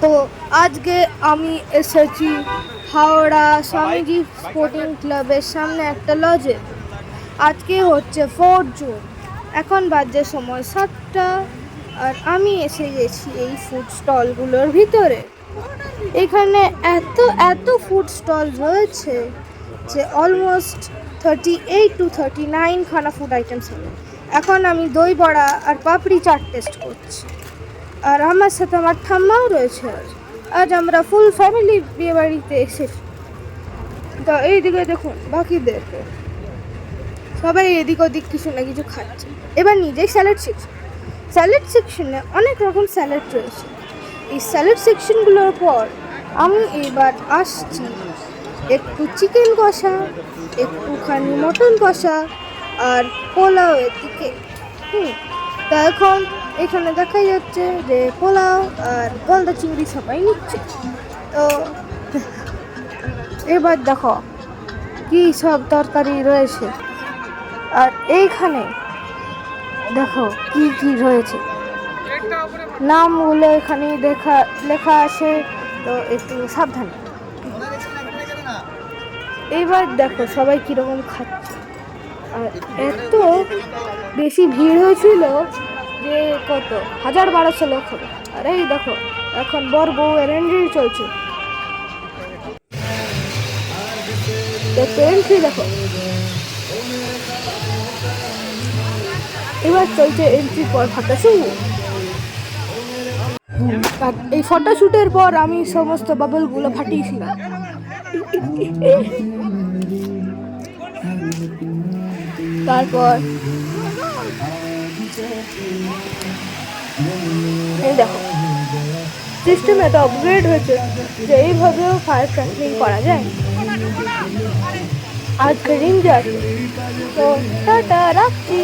তো আজকে আমি এসেছি হাওড়া স্বামীজি স্পোর্টিং ক্লাবের সামনে একটা লজে। আজকে হচ্ছে 4 জুন, এখন বাজে সময় 7টা, আর আমি এসে গেছি এই ফুড স্টলগুলোর ভিতরে। এখানে এত এত ফুড স্টল রয়েছে যে অলমোস্ট 38 to 39 খানা ফুড আইটেমস হবে। এখন আমি দই বড়া আর পাপড়ি চাট টেস্ট করছি, আর আমার সাথে আমার ঠাম্মাও রয়েছে। আজ আমরা ফুল ফ্যামিলি বিয়ে বাড়িতে এসেছি। তো এইদিকে দেখুন বাকিদেরকে, সবাই এদিক ওদিক কিছু না কিছু খাচ্ছে। এবার নিজেই স্যালাড শিখছি। স্যালাড সেকশনে অনেক রকম স্যালাড রয়েছে। এই স্যালাড সেকশনগুলোর পর আমি এবার আসছি একটু চিকেন কষা, একটুখানি মটন কষা আর পোলাওয়ের দিকে। তা এখন এখানে দেখা যাচ্ছে যে পোলাও আর গলদা চিংড়ি সবাই নিচ্ছে। তো এবার দেখো কি সব তরকারি রয়েছে, আর এইখানে দেখো কি কি রয়েছে, নামগুলো এখানে লেখা আছে, তো একটু সাবধানে। এবার দেখো সবাই কিরকম খাচ্ছে, আর এত বেশি ভিড় হয়েছিল যে কত 1000-1200 লোক হবে। আর এই দেখো এখন বর বউ এন্ট্রি চলছে, এন্ট্রি দেখো। এবার চলছে এন্ট্রি পর ফটোশুট। আর এই ফটোশুটের পর আমি সমস্ত বাবলগুলো ফাটিয়েছিলাম। তারপর এই দেখো সিস্টেম এত আপগ্রেড হয়েছে যে এইভাবেও ফায়ার ক্র্যাকিং করা যায়। আজকে দিন যাচ্ছে, তো টাটা, রাখছি।